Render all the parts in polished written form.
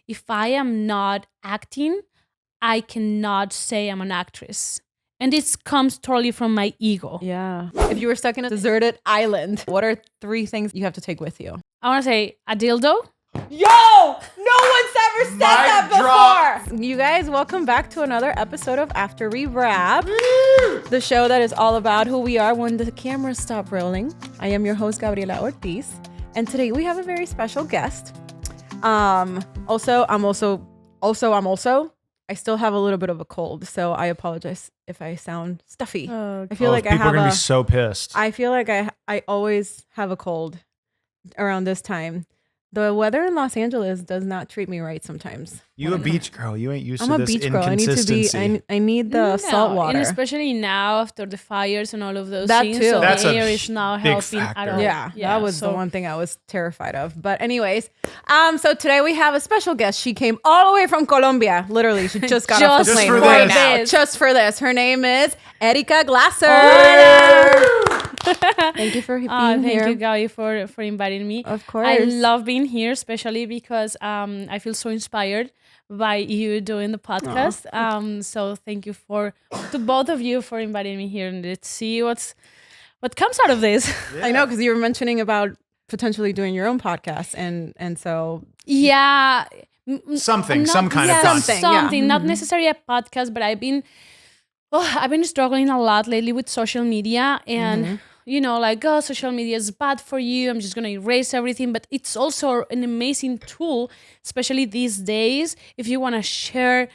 if I am not acting, I cannot say I'm an actress. And this comes totally from my ego. Yeah. If you were stuck in a deserted island, what are 3 things you have to take with you? I want to say a dildo. Yo! No one's ever said that Mic drop. before! You guys, welcome back to another episode of After We Wrap, the show that is all about who we are when the cameras stop rolling. I am your host, Gabriella Ortiz, and today we have a very special guest. I still have a little bit of a cold, so I apologize if I sound stuffy. I feel like people are gonna be so pissed. I feel like I always have a cold around this time. The weather in Los Angeles does not treat me right sometimes. You a beach girl. You ain't used I'm to a this beach girl. I need to inconsistency. be. I need the salt water. And especially now after the fires and all of those That things. too. So That's the a air is now big helping at factor. all. Yeah, that was the one thing I was terrified of. But anyways, so today we have a special guest. She came all the way from Colombia. Literally, she just got off the Just plane for right this. now. Just for this. Her name is Erika Glasser. Thank you for being Thank here. you, Gabi, for inviting me. Of course. I love being here, especially because I feel so inspired by you doing the podcast. So thank you to both of you for inviting me here, and let's see what comes out of this. Yeah. I know, because you were mentioning about potentially doing your own podcast, and so Yeah. Some kind of content. Something, not necessarily a podcast, but I've been struggling a lot lately with social media, and social media is bad for you. I'm just gonna erase everything, but it's also an amazing tool, especially these days. If you want to share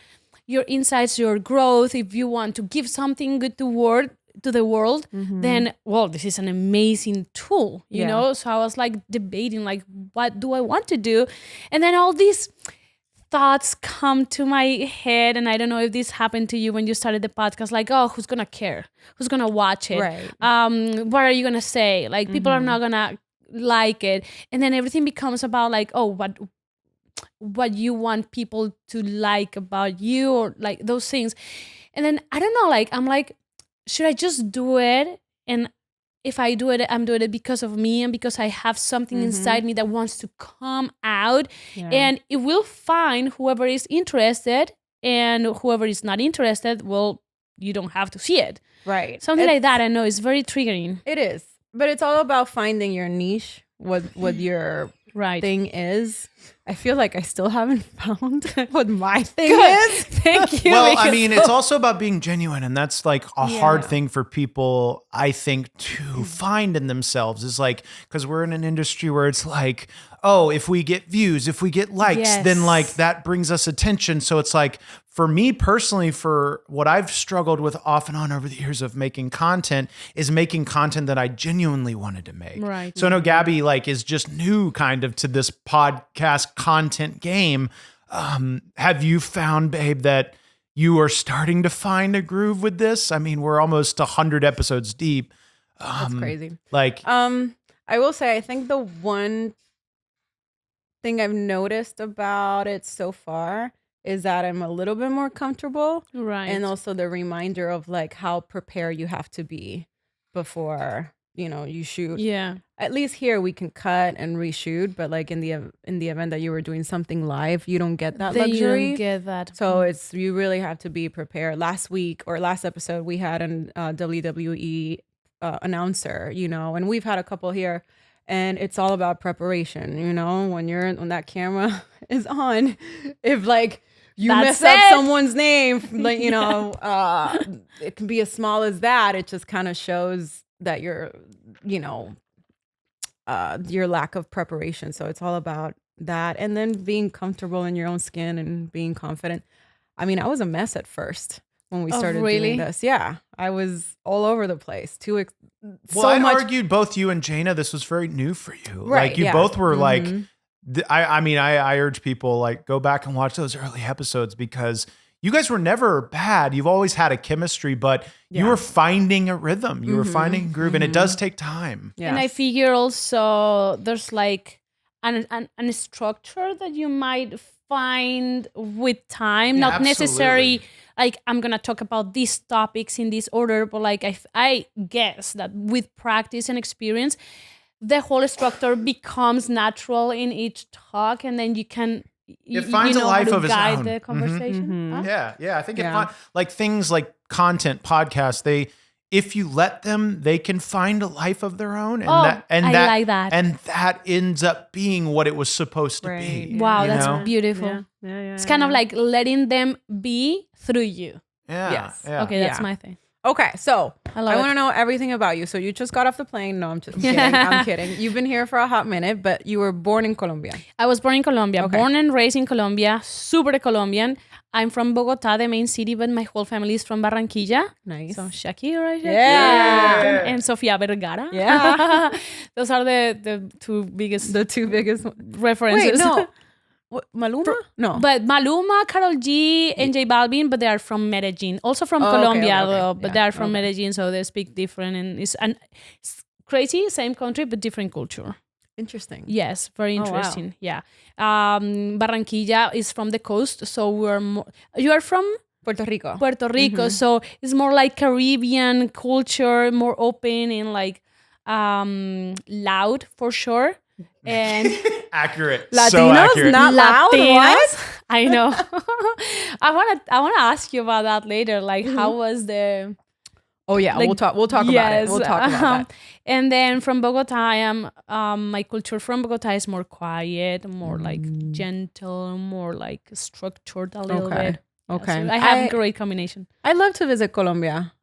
your insights, your growth, if you want to give something good to the world, then this is an amazing tool, you know. So I was like debating, like, what do I want to do, and then all these thoughts come to my head, and I don't know if this happened to you when you started the podcast, like, oh, who's gonna care, who's gonna watch it, Right. What are you gonna say, like, people are not gonna like it, and then everything becomes about like, oh, what you want people to like about you, or like those things. And then I don't know, like, I'm like, should I just do it? And if I do it, I'm doing it because of me and because I have something inside me that wants to come out. Yeah. And it will find whoever is interested, and whoever is not interested, well, you don't have to see it. right, Something like that. I know it's very triggering. it is, but it's all about finding your niche. What your Right. thing is. I feel like I still haven't found what my thing is. Thank you. Well, because- I mean, it's also about being genuine, and that's like a hard Yeah. thing for people, I think, to find in themselves. Is like, because we're in an industry where it's like, oh, if we get views, if we get likes, then Yes. like that brings us attention. So it's like, for me personally, for what I've struggled with off and on over the years of making content, is making content that I genuinely wanted to make. Right. So I know Gabby like is just new kind of to this podcast content game. Have you found, babe, that you are starting to find a groove with this? I mean, we're almost 100 episodes deep. That's crazy. Like, I will say, I think the one thing I've noticed about it so far is that I'm a little bit more comfortable, right. and also the reminder of like how prepared you have to be before you shoot. Yeah. At least here we can cut and reshoot, but like in the event that you were doing something live, you don't get that Then you luxury. don't get that. So you really have to be prepared. Last episode we had an WWE announcer, and we've had a couple here, and it's all about preparation. When that camera is on, if like you That's mess up it. someone's name, like it can be as small as that. It just kind of shows that your lack of preparation. So it's all about that, and then being comfortable in your own skin and being confident. I mean, I was a mess at first when we started doing this. Yeah, I was all over the place. I'd argued both you and Jaina, this was very new for you. Right, like you yeah. both were like, I urge people like go back and watch those early episodes, because you guys were never bad. You've always had a chemistry, but you were finding a rhythm. You were finding a groove, and it does take time. Yeah. And I figure also there's like an structure that you might find with time, not necessarily like I'm gonna talk about these topics in this order, but like I guess that with practice and experience, the whole structure becomes natural in each talk, and then you can it finds a life of its guide own. the conversation. Huh? Yeah. I think Yeah. like things like content, podcasts, if you let them, they can find a life of their own. And I like that. And that ends up being what it was supposed to Right. be. Wow, you that's know? beautiful. Yeah. It's kind of like letting them be through you. Yeah. Yes. Yeah. Okay, that's Yeah. my thing. Okay, so I I love want to it. know everything about you. So you just got off the plane. No, I'm kidding. I'm kidding. You've been here for a hot minute, but you were born in Colombia. I was born in Colombia, Okay. born and raised in Colombia, super Colombian. I'm from Bogota, the main city, but my whole family is from Barranquilla. Nice. So Shakira, Yeah. and Sofia Vergara. Yeah. Those are the two biggest The two biggest. references. Wait, no. What, Maluma? No. But Maluma, Karol G, and J Balvin, but they are from Medellin. Also from Colombia, okay. though, but Yeah, they are from okay. Medellin, so they speak different. And it's crazy, same country, but different culture. Interesting. Yes, very Oh, wow. interesting. Yeah. Barranquilla is from the coast, so we're more. You are from Puerto Rico. Puerto Rico, so it's more like Caribbean culture, more open and like loud for sure. And Accurate. Latinos, so accurate. not loud. What? I know. I wanna ask you about that later. Like, how was the? Oh yeah, Like, we'll talk about it. We'll talk about that. And then from Bogota, I am my culture from Bogota is more quiet, more like gentle, more like structured a little Okay. bit. Okay. So I have a great combination. I love to visit Colombia.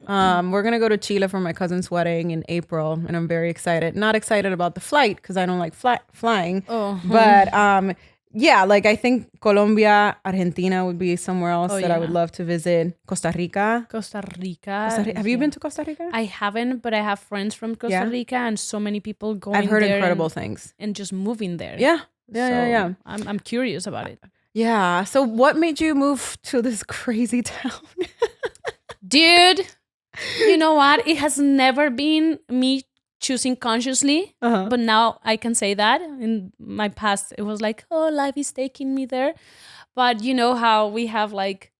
We're gonna go to Chile for my cousin's wedding in April, and I'm very excited. Not excited about the flight because I don't like flying. Oh, But yeah, like I think Colombia, Argentina would be somewhere else that I would yeah. love to visit. Costa Rica. Costa Rica. Have you been to Costa Rica? I haven't, but I have friends from Costa Yeah? Rica, and so many people going I've heard there incredible and, things. and just moving there. Yeah. So I'm curious about it. Yeah. So what made you move to this crazy town? Dude, you know what? It has never been me choosing consciously, but now I can say that. In my past, it was like, oh, life is taking me there. But you know how we have like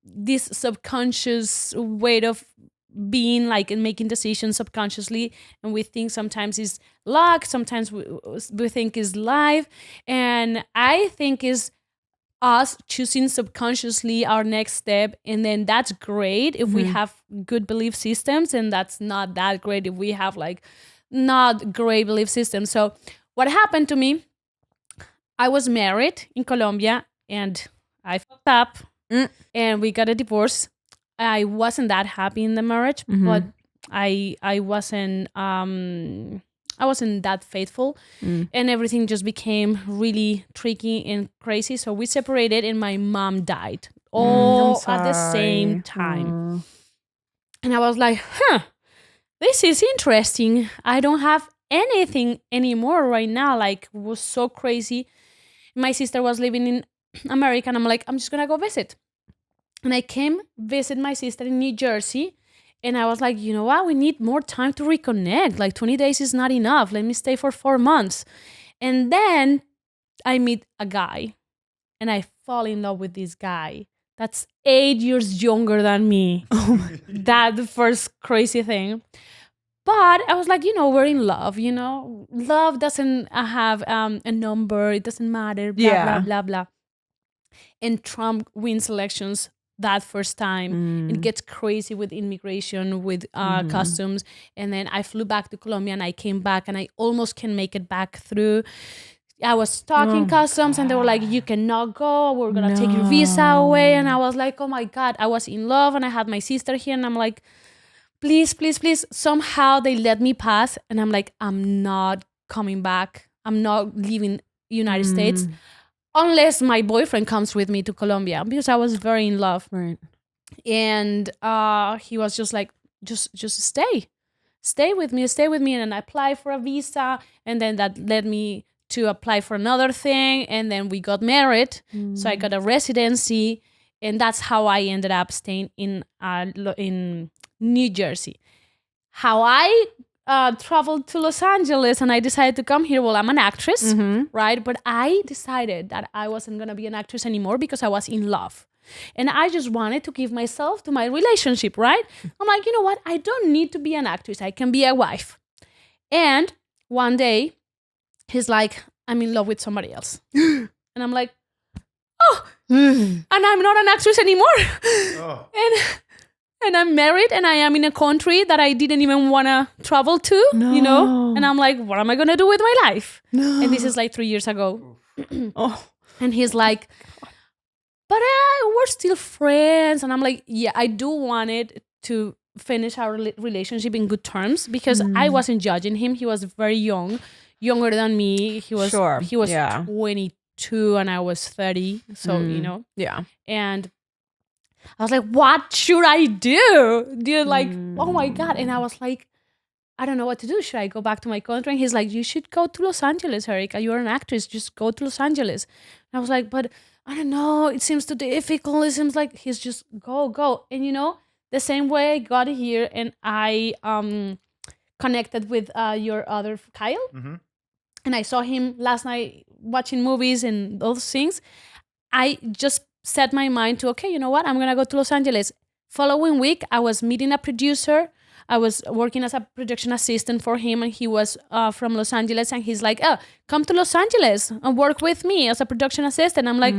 this subconscious way of being like and making decisions subconsciously, and we think sometimes is luck, sometimes we think is life, and I think is us choosing subconsciously our next step, and then that's great if we have good belief systems, and that's not that great if we have like not great belief systems. So what happened to me, I was married in Colombia and I fucked up and we got a divorce. I wasn't that happy in the marriage, but I wasn't that faithful, and everything just became really tricky and crazy. So we separated, and my mom died all at the same time. And I was like, this is interesting. I don't have anything anymore right now. Like, it was so crazy. My sister was living in America, and I'm like, I'm just gonna go visit. And I came visit my sister in New Jersey. And I was like, you know what? We need more time to reconnect. Like 20 days is not enough. Let me stay for 4 months. And then I meet a guy and I fall in love with this guy that's 8 years younger than me. That's the first crazy thing. But I was like, we're in love, Love doesn't have a number. It doesn't matter, blah, blah, blah, blah. And Trump wins elections that first time. It gets crazy with immigration, with customs. And then I flew back to Colombia and I came back and I almost can make it back through. I was stuck in customs and they were like, you cannot go. We're going to take your visa away. And I was like, oh my God, I was in love and I had my sister here. And I'm like, please, please, please. Somehow they let me pass. And I'm like, I'm not coming back. I'm not leaving United States. Unless my boyfriend comes with me to Colombia, because I was very in love. Right. And he was just like, just stay with me. And then I applied for a visa. And then that led me to apply for another thing. And then we got married. So I got a residency. And that's how I ended up staying in New Jersey. How I traveled to Los Angeles and I decided to come here. Well, I'm an actress, right? But I decided that I wasn't going to be an actress anymore because I was in love. And I just wanted to give myself to my relationship, right? I'm like, you know what? I don't need to be an actress. I can be a wife. And one day, he's like, I'm in love with somebody else. And I'm like, and I'm not an actress anymore. Oh. And I'm married and I am in a country that I didn't even want to travel to, you know? And I'm like, what am I going to do with my life? No. And this is like 3 years ago. Oh. And he's like, but we're still friends. And I'm like, yeah, I do want it to finish our relationship in good terms because I wasn't judging him. He was very young, younger than me. He was 22 and I was 30. So, you know. Yeah. And I was like, what should I do? Dude, like, oh my God. And I was like, I don't know what to do. Should I go back to my country? And he's like, you should go to Los Angeles, Erika. You're an actress. Just go to Los Angeles. And I was like, but I don't know. It seems too difficult. It seems like he's just go. And you know, the same way I got here and I connected with your other Kyle. Mm-hmm. And I saw him last night watching movies and those things. I just set my mind to, okay, you know what? I'm going to go to Los Angeles. Following week, I was meeting a producer. I was working as a production assistant for him and he was from Los Angeles and he's like, oh, come to Los Angeles and work with me as a production assistant. I'm like,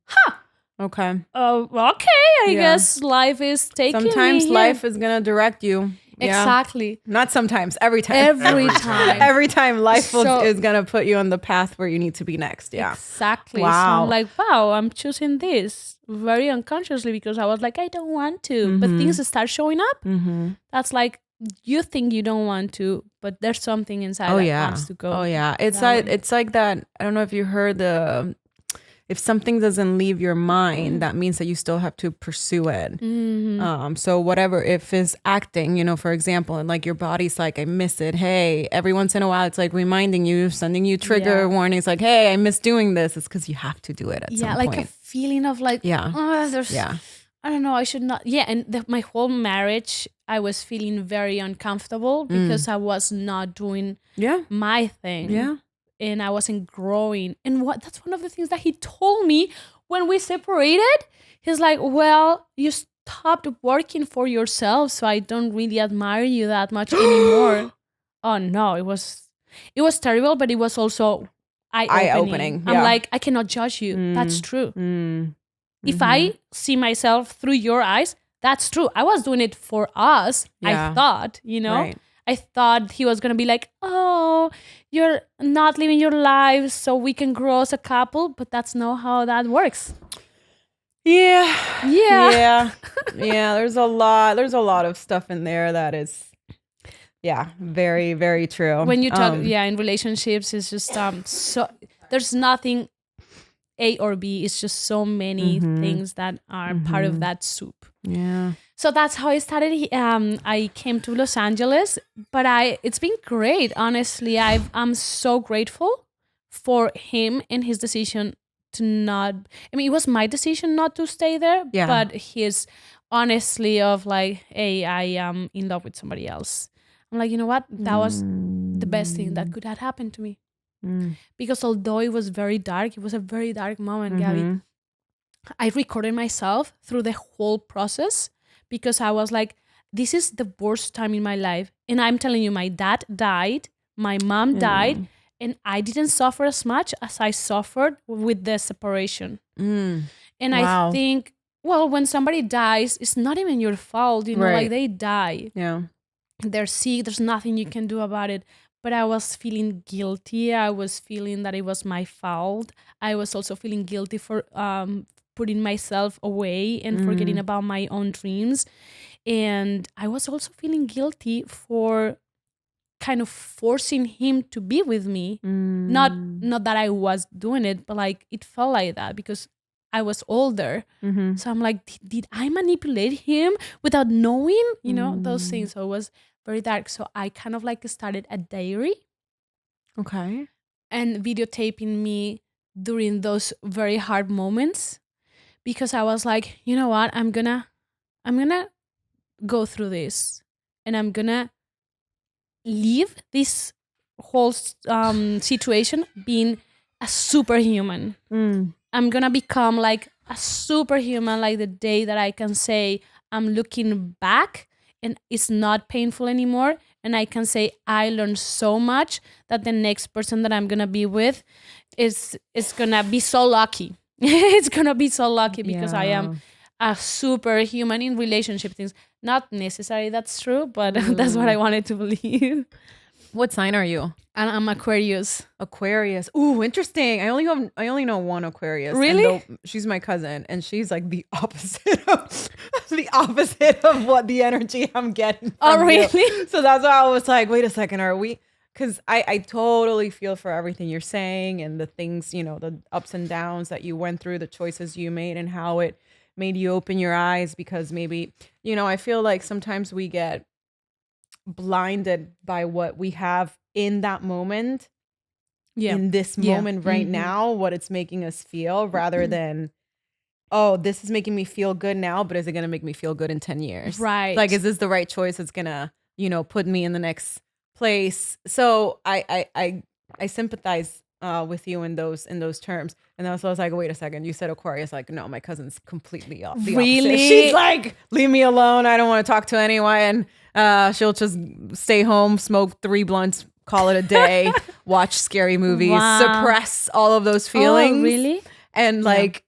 huh. Okay. Okay. I guess life is taking Sometimes me here. life is going to direct you. Yeah. Exactly. Not sometimes, every time. Every time. Every time life So- is going to put you on the path where you need to be next. Yeah. Exactly. Wow. So I'm like, wow, I'm choosing this very unconsciously because I was like, I don't want to. But things start showing up. That's like, you think you don't want to, but there's something inside that wants to go. Oh yeah. It's that like it's like that. I don't know if you heard if something doesn't leave your mind, that means that you still have to pursue it. So whatever, if it's acting, you know, for example, and like your body's like, I miss it. Hey, every once in a while, it's like reminding you, sending you trigger warnings, like, hey, I miss doing this. It's because you have to do it at some like point. a feeling of like, there's, I don't know, I should not. Yeah, and my whole marriage, I was feeling very uncomfortable because I was not doing my thing. Yeah. And I wasn't growing. And that's one of the things that he told me when we separated. He's like, well, you stopped working for yourself, so I don't really admire you that much anymore. Oh no, it was terrible, but it was also eye-opening. I'm like, I cannot judge you. That's true. If I see myself through your eyes, that's true. I was doing it for us. I thought, you know. Right. I thought he was going to be like, oh, you're not living your life so we can grow as a couple. But that's not how that works. Yeah. Yeah. There's a lot of stuff in there that is, very, very true. When you talk, in relationships, it's just, so there's nothing A or B. It's just so many things that are part of that soup. Yeah. So that's how I started. I came to Los Angeles, but it's been great. Honestly, I'm so grateful for him and his decision to not. I mean, it was my decision not to stay there, but his honestly of like, hey, I am in love with somebody else. I'm like, you know what? That was the best thing that could have happened to me. Because although it was very dark, it was a very dark moment, Gabby. I recorded myself through the whole process because I was like, this is the worst time in my life. And I'm telling you, my dad died, my mom died, and I didn't suffer as much as I suffered with the separation. And I think, well, when somebody dies, it's not even your fault, you know, like they die. Yeah. They're sick, there's nothing you can do about it. But I was feeling guilty. I was feeling that it was my fault. I was also feeling guilty for putting myself away and forgetting about my own dreams. And I was also feeling guilty for kind of forcing him to be with me. Not that I was doing it, but like it felt like that because I was older. So I'm like, did I manipulate him without knowing? You know, those things. So it was very dark. So I kind of like started a diary. Okay. And videotaping me during those very hard moments. Because I was like, you know what, I'm gonna go through this, and I'm gonna leave this whole situation being a superhuman. I'm gonna become like a superhuman, like the day that I can say I'm looking back and it's not painful anymore, and I can say I learned so much that the next person that I'm gonna be with is gonna be so lucky. it's gonna be so lucky because I Yeah. am a superhuman in relationship things. Not necessarily that's true, but that's what I wanted to believe. What sign are you? And I'm Aquarius. Aquarius. Ooh, interesting. I only know one Aquarius. Really? And she's my cousin, and she's like the opposite of what the energy I'm getting. Oh, from you. really? So that's why I was like, wait a second, are we? Because I totally feel for everything you're saying and the things, you know, the ups and downs that you went through, the choices you made, and how it made you open your eyes. Because maybe, you know, I feel like sometimes we get blinded by what we have in that moment, in this moment right now, what it's making us feel, rather than, oh, this is making me feel good now, but is it going to make me feel good in 10 years? Right. Like, is this the right choice that's going to, you know, put me in the next place? So I sympathize with you in those terms. And then so I was like, wait a second, you said Aquarius. Like, no, my cousin's completely off. The Really? opposite. She's like, leave me alone. I don't want to talk to anyone. She'll just stay home, smoke 3 blunts, call it a day, watch scary movies, Wow. suppress all of those feelings. Oh, really? And like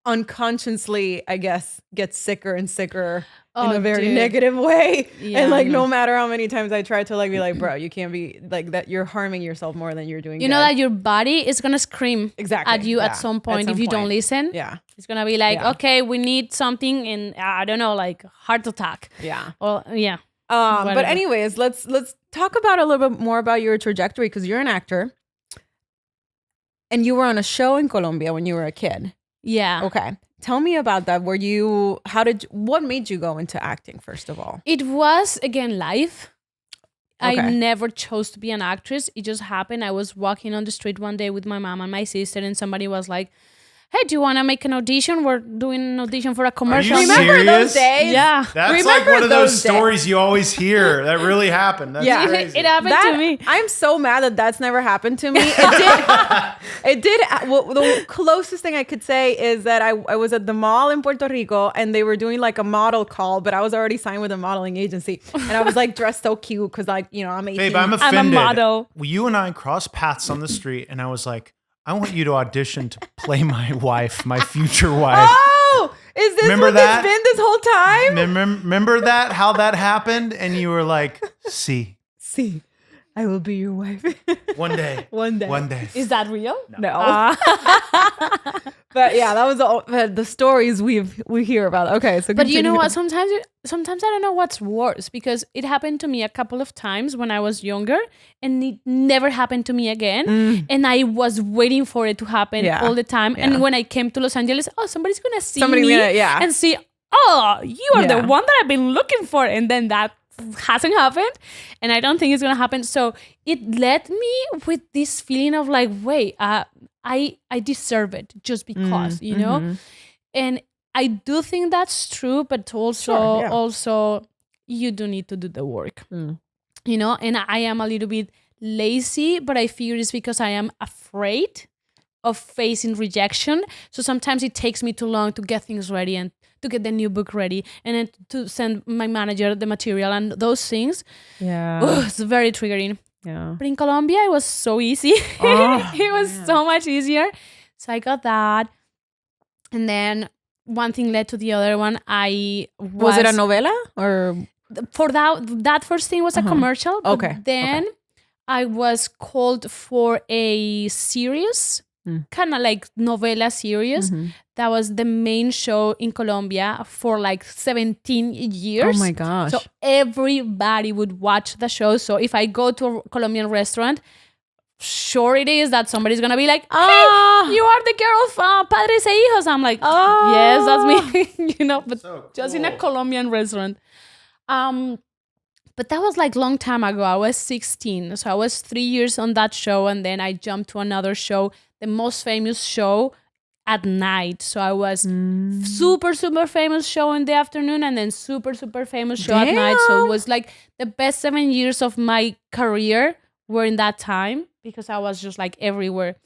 unconsciously, I guess, get sicker and sicker in a very negative way. Yeah, and like, I know. no matter how many times I try to like be like, bro, you can't be like that. You're harming yourself more than you're doing. You know good. that your body is gonna scream Exactly. at you Yeah. at some point some if you don't point. listen. Yeah. It's gonna be like, Yeah. okay, we need something, and I don't know, like heart attack. Yeah. Or yeah. But Whatever. anyways, let's talk about a little bit more about your trajectory, because you're an actor and you were on a show in Colombia when you were a kid. Yeah. Okay. Tell me about that. What made you go into acting, first of all? It was again life. I Okay. never chose to be an actress. It just happened. I was walking on the street one day with my mom and my sister, and somebody was like, hey, do you want to make an audition? We're doing an audition for a commercial. you Remember those serious? days? Yeah. That's like Remember one of those those days? stories you always hear that really happened. That's Yeah. crazy. It happened to me. I'm so mad that that's never happened to me. It did. Well, the closest thing I could say is that I was at the mall in Puerto Rico, and they were doing like a model call, but I was already signed with a modeling agency, and I was like dressed so cute because, like, you know, I'm 18. Babe, I'm I'm a offended. model. Well, you and I crossed paths on the street, and I was like, I want you to audition to play my wife, my future wife. Oh, is this Remember what that? it's been this whole time? Remember that? How that happened? And you were like, see, See, I will be your wife. one day. One day. One day. Is that real? No. But yeah, that was the stories we hear about. Okay, so But you know continue. what? Sometimes I don't know what's worse, because it happened to me a couple of times when I was younger, and it never happened to me again. And I was waiting for it to happen Yeah. all the time. Yeah. And when I came to Los Angeles, oh, somebody's gonna see Somebody's me gonna- yeah. and see, oh, you are Yeah. the one that I've been looking for, and then that hasn't happened, and I don't think it's gonna happen. So it led me with this feeling of like, wait, I deserve it just because, you know. And I do think that's true, but also Sure, yeah. also you do need to do the work, you know. And I am a little bit lazy, but I figure it's because I am afraid of facing rejection. So sometimes it takes me too long to get things ready and to get the new book ready, and then to send my manager the material and those things. Yeah. It's very triggering. Yeah. But in Colombia, it was so easy. Oh, it was so much easier. So I got that. And then one thing led to the other one. Was it a novela or? For that first thing was a commercial. But Okay, then I was called for a series, kind of like novela series. That was the main show in Colombia for like 17 years. Oh my gosh. So everybody would watch the show. So if I go to a Colombian restaurant, sure it is that somebody's gonna be like, hey, you are the girl of Padres e Hijos. I'm like, yes, that's me. You know, but So just in a cool. Colombian restaurant. But that was like long time ago. I was 16. So I was 3 years on that show, and then I jumped to another show, the most famous show at night. So I was super famous show in the afternoon, and then super famous show at night. So it was like the best 7 years of my career were in that time, because I was just like everywhere.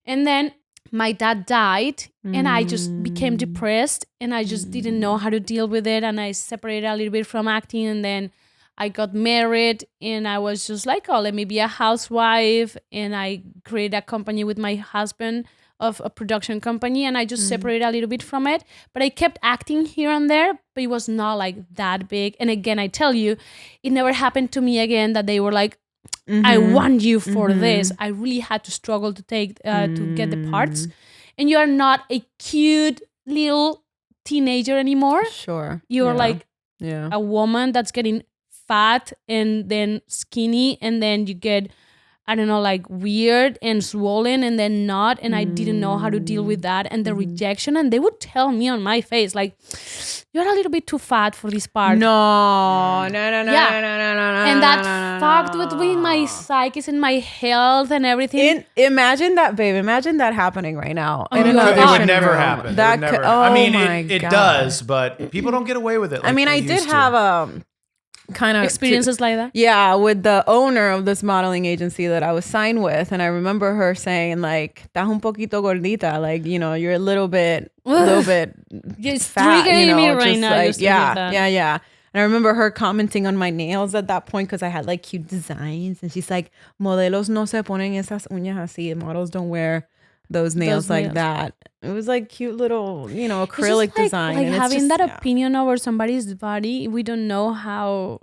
And then my dad died, and I just became depressed, and I just didn't know how to deal with it. And I separated a little bit from acting, and then I got married, and I was just like, oh, let me be a housewife. And I created a company with my husband of a production company, and I just separated a little bit from it. But I kept acting here and there, but it was not like that big. And again, I tell you, it never happened to me again that they were like, I want you for this. I really had to struggle to take to get the parts. And you are not a cute little teenager anymore. Sure. You're like a woman that's getting fat and then skinny, and then you get, I don't know, like weird and swollen and then not. And I didn't know how to deal with that and the rejection. And they would tell me on my face, like, you're a little bit too fat for this part. No. And that fucked with me, my psyche and my health and everything. Imagine that, babe. Imagine that happening right now. It would never happen. That It would never, oh I mean, my it God. does, but people don't get away with it. Like I mean, they I did used to. have kind of Experiences like that. Yeah, with the owner of this modeling agency that I was signed with, and I remember her saying like, "Estás un poquito gordita," like, you know, you're a little bit It's fat, triggering you know, me right just now. like, just to hear that. yeah. And I remember her commenting on my nails at that point because I had like cute designs, and she's like, "Modelos no se ponen esas uñas así. Models don't wear those nails like that." It was like cute little, you know, acrylic design. Like and it's having just, that opinion over somebody's body, we don't know how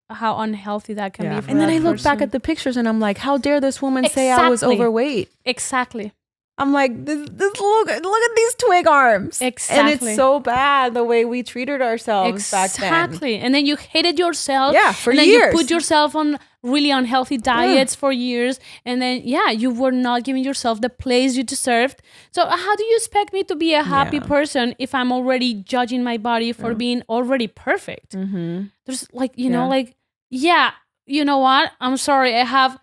unhealthy that can be. For and then that I look back person. at the pictures and I'm like, how dare this woman say I was Exactly. overweight? Exactly. I'm like, this look at these twig arms. Exactly. And it's so bad the way we treated ourselves back then. Exactly. And then you hated yourself. Yeah, for and then years. you put yourself on really unhealthy diets for years. And then, you were not giving yourself the place you deserved. So how do you expect me to be a happy person if I'm already judging my body for being already perfect? There's like, you know, like, you know what? I'm sorry. I have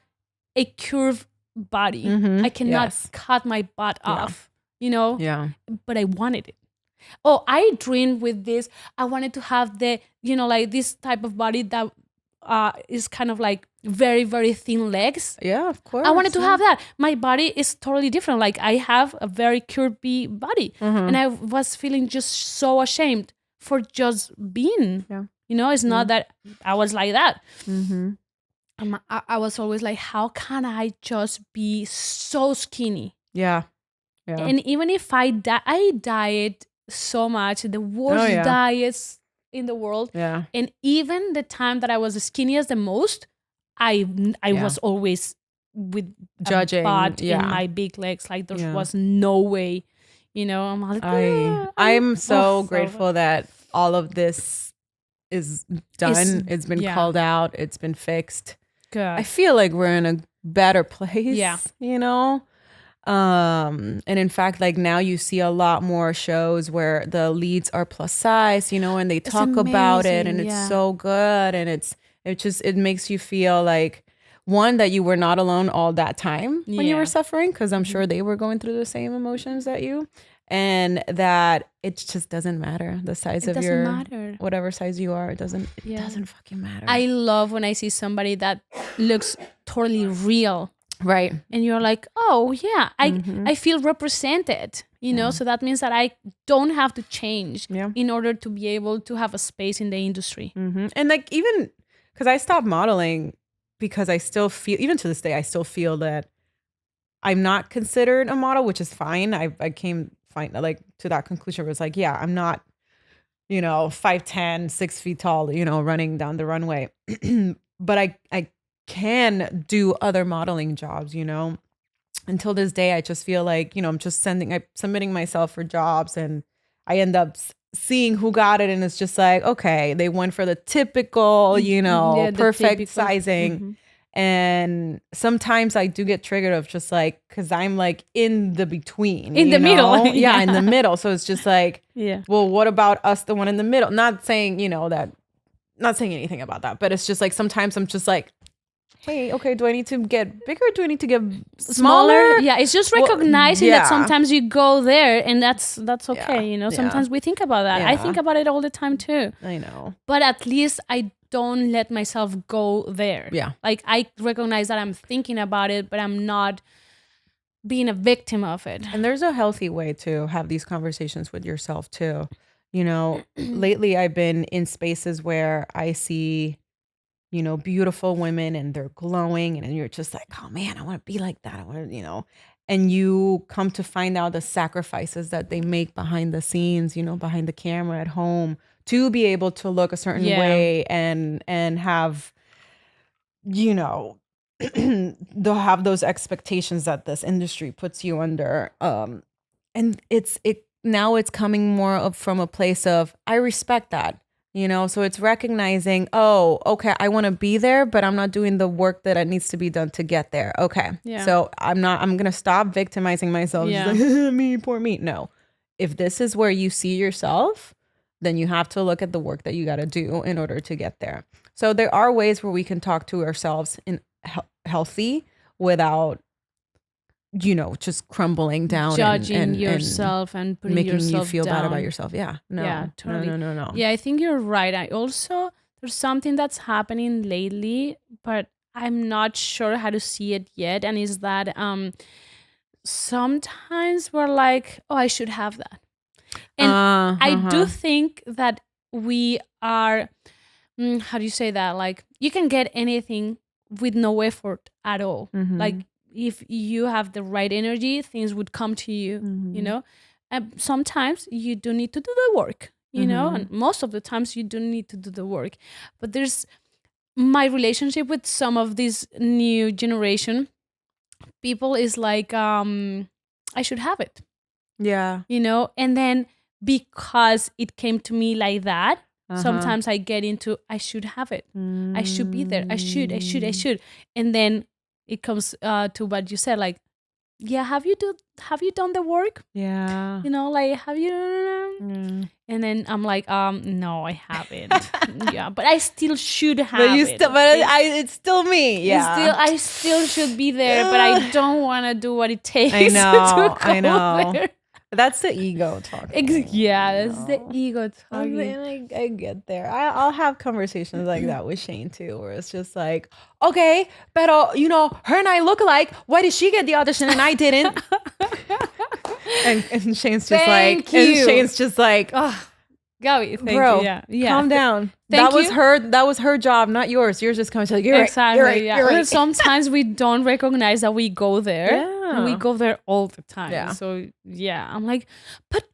a curved body. I cannot cut my butt off, you know? Yeah. But I wanted it. Oh, I dreamed with this. I wanted to have the, you know, like this type of body that is kind of like very, very thin legs. Yeah, of course. I wanted to have that. My body is totally different. Like I have a very curvy body. And I was feeling just so ashamed for just being. Yeah. You know, it's not that I was like that. I was always like, how can I just be so skinny? Yeah. Yeah. And even if I diet so much, the worst diets in the world. Yeah. And even the time that I was the skinniest the most, I was always with judging a butt in my big legs. Like there was no way, you know. I'm like, I'm so grateful that all of this is done. It's been called out. It's been fixed. Good. I feel like we're in a better place. Yeah. You know? And in fact, like now you see a lot more shows where the leads are plus size, you know, and they talk about it, and it's so good. And it makes you feel like, one, that you were not alone all that time when you were suffering, because I'm sure they were going through the same emotions that you, and that it just doesn't matter the size of your whatever size you are. It doesn't fucking matter. I love when I see somebody that looks totally real. Right. And you're like, oh yeah, I feel represented, you know? So that means that I don't have to change in order to be able to have a space in the industry. And like, even because I stopped modeling because I still feel, even to this day, I still feel that I'm not considered a model, which is fine. I came like to that conclusion where it's like, yeah, I'm not, you know, 5'10", 6 feet tall, you know, running down the runway. But I can do other modeling jobs, you know. Until this day, I just feel like, you know, I'm just submitting myself for jobs, and I end up seeing who got it, and it's just like, okay, they went for the typical, you know, perfect sizing. And sometimes I do get triggered of just like, because I'm like in the between. In the middle. In the middle. So it's just like, well, what about us, the one in the middle? Not saying, you know, not saying anything about that, but it's just like, sometimes I'm just like, hey, okay, do I need to get bigger? Do I need to get smaller? Yeah, it's just recognizing that sometimes you go there, and that's okay, you know. Sometimes we think about that. I think about it all the time too. I know. But at least I don't let myself go there. Yeah. Like I recognize that I'm thinking about it, but I'm not being a victim of it. And there's a healthy way to have these conversations with yourself too. You know, lately I've been in spaces where I see, you know, beautiful women and they're glowing, and you're just like, oh man, I want to be like that. I want to, you know, and you come to find out the sacrifices that they make behind the scenes, you know, behind the camera at home to be able to look a certain way and have, you know, they'll have those expectations that this industry puts you under. And now it's coming more up from a place of, I respect that, you know? So it's recognizing, oh, okay, I want to be there, but I'm not doing the work that needs to be done to get there. Okay. Yeah. So I'm going to stop victimizing myself. Yeah. Just like, me, poor me. No. If this is where you see yourself, then you have to look at the work that you got to do in order to get there. So there are ways where we can talk to ourselves in healthy without, you know, just crumbling down, judging yourself and putting making yourself you feel down. bad about yourself. Yeah. No. Yeah, totally. No. Yeah, I think you're right. I also, there's something that's happening lately, but I'm not sure how to see it yet. And is that sometimes we're like, oh, I should have that. And I do think that we are, how do you say that? Like, you can get anything with no effort at all. Like, if you have the right energy, things would come to you, you know? And sometimes you do need to do the work, you know? And most of the times you do need to do the work. But there's my relationship with some of this new generation people is like, I should have it. Yeah. You know? And then because it came to me like that, sometimes I get into, I should have it. I should be there. I should. And then it comes to what you said, like, yeah, have you done the work? Yeah. You know, like, have you? And then I'm like, no, I haven't. Yeah, but I still should have But it. It's still me. Yeah. I still should be there, but I don't want to do what it takes. I know. I know. There. That's the ego talking. Yeah, that's the ego talking. I get there. I'll have conversations like that with Shane too, where it's just like, okay, but you know, her and I look alike. Why did she get the audition and I didn't? and Shane's just Thank like, you. and Shane's just like, Oh, Gabby, thank bro, you. Yeah. calm down. Thank That was her job, not yours. Yours just coming to like, you're Exactly. right, Yeah. you're right. Sometimes we don't recognize that we go there. Yeah. And we go there all the time. Yeah. So yeah, I'm like, but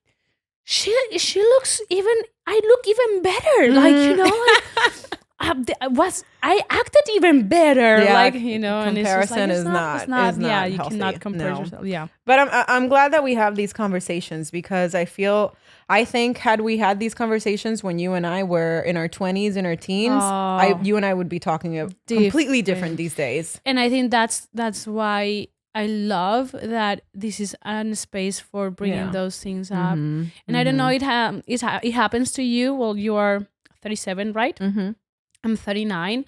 she looks even. I look even better. Like, you know, like, I acted even better. Yeah, like, you know, and comparison it's just like, is not yeah, you healthy. cannot compare No. yourself. Yeah. But I'm glad that we have these conversations because I think had we had these conversations when you and I were in our 20s and our teens, you and I would be talking completely different these days. And I think that's why I love that this is a space for bringing those things up. And I don't know, it happens to you. Well, you are 37, right? I'm 39.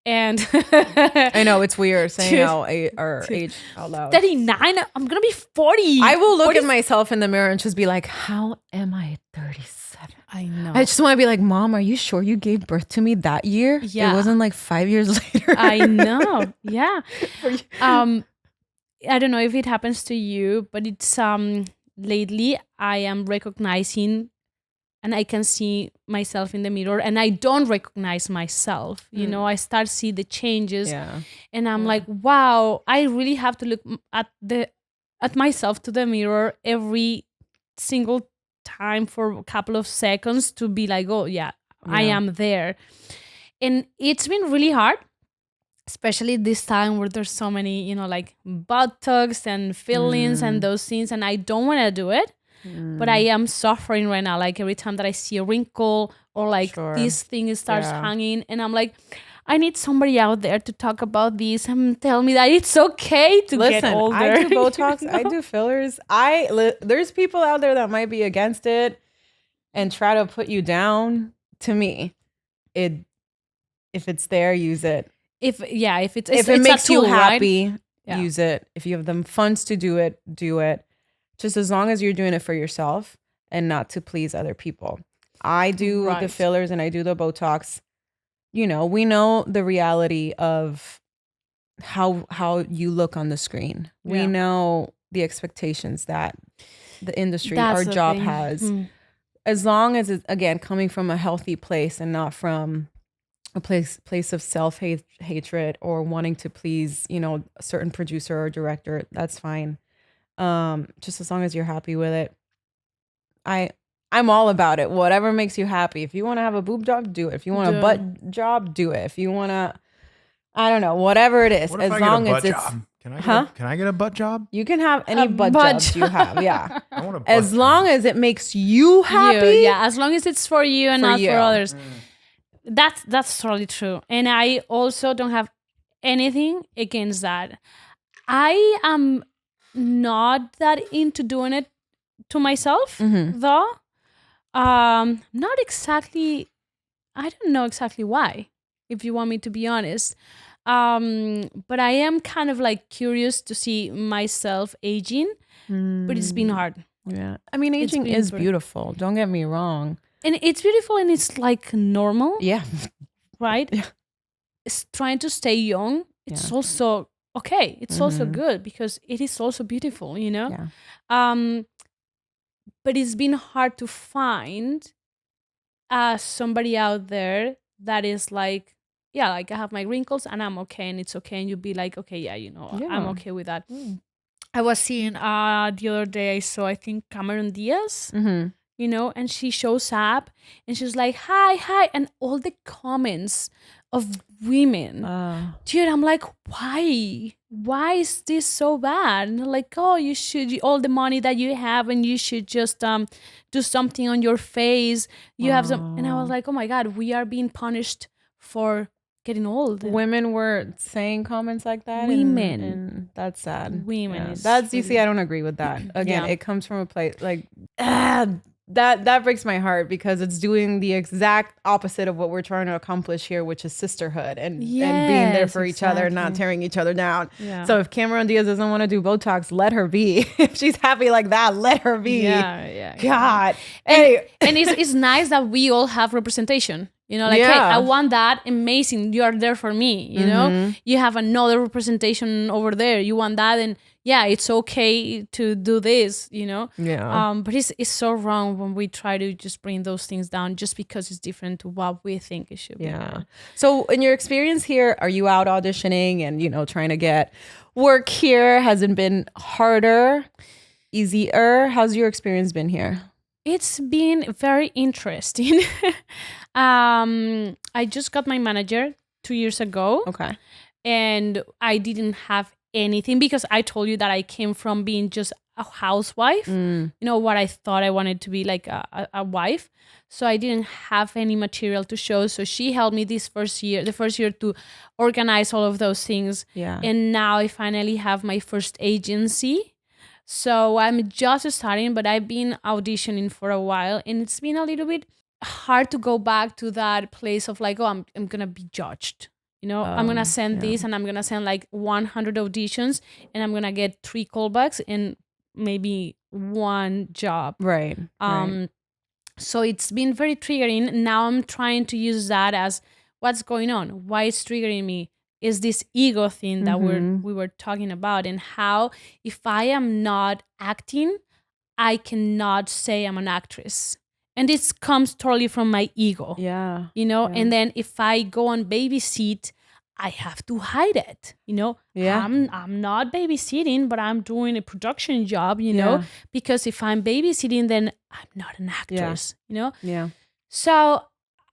And I know it's weird saying our age out loud. 39? I'm going to be 40. I will look at myself in the mirror and just be like, how am I 37? I know. I just want to be like, Mom, are you sure you gave birth to me that year? Yeah. It wasn't like 5 years later. I know. Yeah. I don't know if it happens to you, but it's lately I am recognizing and I can see myself in the mirror and I don't recognize myself. You know, I start see the changes and I'm like, wow, I really have to look at myself to the mirror every single time for a couple of seconds to be like, oh yeah, I am there. And it's been really hard, especially this time where there's so many, you know, like Botox and fillings and those things, and I don't want to do it. But I am suffering right now. Like every time that I see a wrinkle or like this thing starts hanging, and I'm like, I need somebody out there to talk about this and tell me that it's okay to get older. I do Botox. You know? I do fillers. There's people out there that might be against it and try to put you down. To me, if it's there, use it. If it makes you happy, right? use it. If you have the funds to do it, do it. Just as long as you're doing it for yourself and not to please other people. I do the fillers and I do the Botox. You know, we know the reality of how you look on the screen. We know the expectations that the industry, our job has. As long as it's, again, coming from a healthy place and not from a place of self-hatred or wanting to please, you know, a certain producer or director, that's fine. Just as long as you're happy with it. I'm all about it. Whatever makes you happy. If you want to have a boob job, do it. If you want a butt job, do it. If you want to, I don't know, whatever it is. What if as I get long a as butt it's job? Can I get a butt job? You can have any butt jobs you have. Yeah. I want a butt As long as it makes you happy. Yeah, as long as it's for you and not you. for others. That's totally true. And I also don't have anything against that. I am not that into doing it to myself, though. Not exactly. I don't know exactly why, if you want me to be honest. But I am kind of like curious to see myself aging, but it's been hard. Yeah. I mean, aging is beautiful. Don't get me wrong. And it's beautiful and it's like normal. Yeah. Right? Yeah. It's trying to stay young. It's also okay. It's also good because it is also beautiful, you know? Yeah. But it's been hard to find somebody out there that is like, yeah, like I have my wrinkles and I'm okay and it's okay. And you'd be like, okay, yeah, you know, I'm okay with that. I was seeing the other day, I saw, I think, Cameron Diaz, you know, and she shows up and she's like, hi. And all the comments of women, dude, I'm like, why? Why is this so bad? And they're like, oh, you should, all the money that you have and you should just do something on your face. You have some, and I was like, oh my God, we are being punished for getting old. Women were saying comments like that. Women. And that's sad. Women. Yeah. That's, you see, I don't agree with that. Again, it comes from a place like, that breaks my heart because it's doing the exact opposite of what we're trying to accomplish here, which is sisterhood and being there for each other, not tearing each other down. Yeah. So if Cameron Diaz doesn't want to do Botox, let her be. If she's happy like that, let her be. Yeah. God. And it's nice that we all have representation. You know, like, hey, I want that. Amazing. You are there for me. You know, you have another representation over there. You want that. And yeah, it's okay to do this, you know? Yeah. But it's so wrong when we try to just bring those things down just because it's different to what we think it should be. Yeah. So in your experience here, are you out auditioning and, you know, trying to get work here? Has it been harder, easier? How's your experience been here? It's been very interesting. I just got my manager 2 years ago. Okay. And I didn't have anything because I told you that I came from being just a housewife, you know, what I thought I wanted to be like a wife. So I didn't have any material to show. So she helped me the first year to organize all of those things. Yeah. And now I finally have my first agency. So I'm just starting, but I've been auditioning for a while and it's been a little bit hard to go back to that place of like, oh, I'm going to be judged. You know, I'm going to send this and I'm going to send like 100 auditions and I'm going to get 3 callbacks and maybe 1 job. Right. So it's been very triggering. Now I'm trying to use that as what's going on? Why it's triggering me? Is this ego thing that we were talking about, and how if I am not acting, I cannot say I'm an actress. And this comes totally from my ego. Yeah. You know, and then if I go on babysit, I have to hide it. You know, I'm not babysitting, but I'm doing a production job, you know, because if I'm babysitting, then I'm not an actress, you know? Yeah. So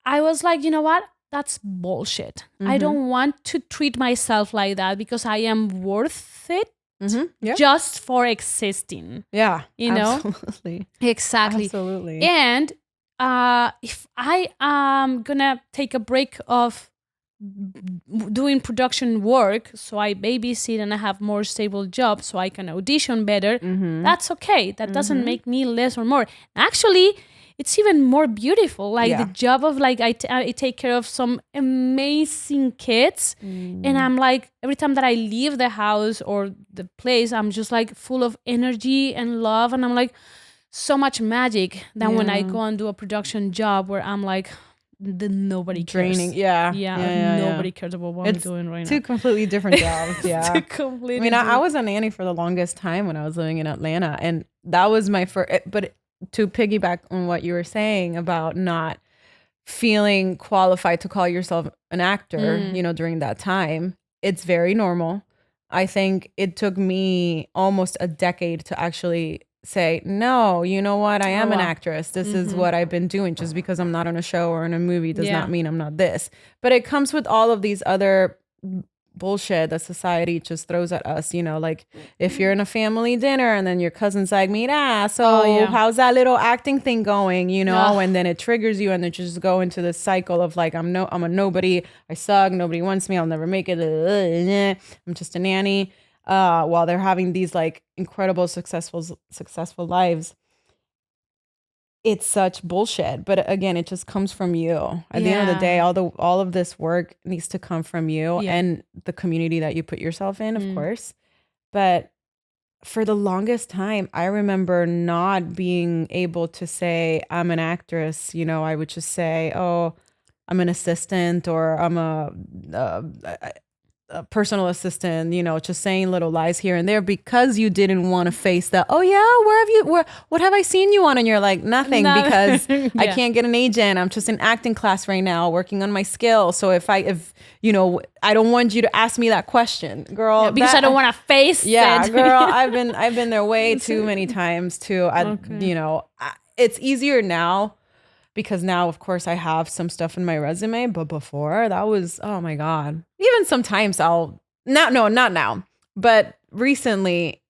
I was like, you know what? That's bullshit. I don't want to treat myself like that because I am worth it just for existing. Yeah. You know? Absolutely. Exactly. Absolutely. And if I am gonna take a break of doing production work, so I babysit and I have more stable job so I can audition better, that's okay. That doesn't make me less or more. Actually, it's even more beautiful. Like the job of like I take care of some amazing kids, and I'm like, every time that I leave the house or the place, I'm just like full of energy and love, and I'm like so much magic than when I go and do a production job where I'm like, nobody cares. Draining. Nobody cares about what I'm doing right now. 2 completely different jobs. Yeah. 2 completely. I mean, I was a nanny for the longest time when I was living in Atlanta, and that was my first. But to piggyback on what you were saying about not feeling qualified to call yourself an actor, you know, during that time, it's very normal. I think it took me almost a decade to actually say, no, you know what? I am an actress. This is what I've been doing. Just because I'm not on a show or in a movie does not mean I'm not this. But it comes with all of these other bullshit that society just throws at us, you know, like if you're in a family dinner and then your cousin's like, mira, so how's that little acting thing going, you know, and then it triggers you and then you just go into this cycle of like, I'm a nobody, I suck, nobody wants me, I'll never make it, I'm just a nanny, while they're having these like incredible successful lives. It's such bullshit, but again, it just comes from you. At the end of the day, all of this work needs to come from you and the community that you put yourself in, of course. But for the longest time, I remember not being able to say I'm an actress. You know, I would just say, "Oh, I'm an assistant," or "I'm a personal assistant," you know, just saying little lies here and there because you didn't want to face that. Oh yeah, what have I seen you on? And you're like, nothing, because I can't get an agent. I'm just in acting class right now, working on my skill. So if you know, I don't want you to ask me that question, girl, because I don't want to face it. Girl, I've been there way too many times too. You know, it's easier now. Because now, of course, I have some stuff in my resume, but before that was, oh my God. Even sometimes not now, but recently,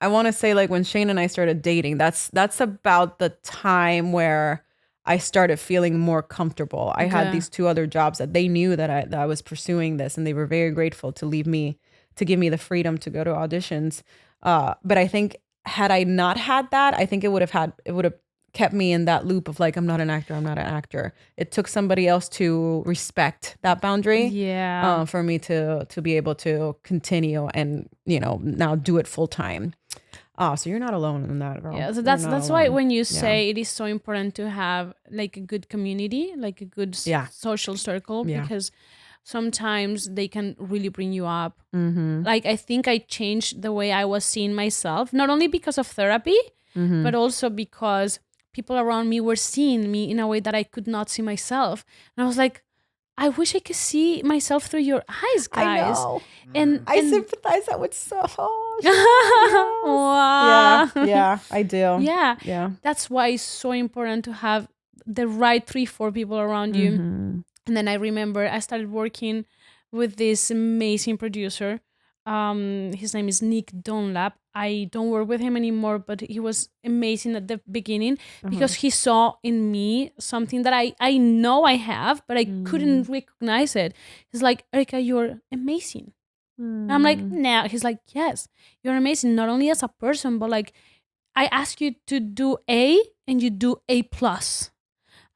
I want to say like when Shane and I started dating, that's about the time where I started feeling more comfortable. I had these 2 other jobs that they knew that I was pursuing this, and they were very grateful to give me the freedom to go to auditions. But I think had I not had that, I think it would have kept me in that loop of like, I'm not an actor. It took somebody else to respect that boundary for me to be able to continue and, you know, now do it full time. So you're not alone in that, girl. Yeah, so that's why when you say it is so important to have like a good community, like a good social circle, because sometimes they can really bring you up. Like I think I changed the way I was seeing myself, not only because of therapy, but also because people around me were seeing me in a way that I could not see myself. And I was like, I wish I could see myself through your eyes, guys. I know. And I sympathize that with so much. Wow. Yeah, I do. Yeah. That's why it's so important to have the right 3-4 people around you. And then I remember I started working with this amazing producer. His name is Nick Dunlap. I don't work with him anymore, but he was amazing at the beginning because he saw in me something that I know I have, but I couldn't recognize it. He's like, Erika, you're amazing. And I'm like, nah. He's like, yes, you're amazing. Not only as a person, but like, I ask you to do A and you do A+.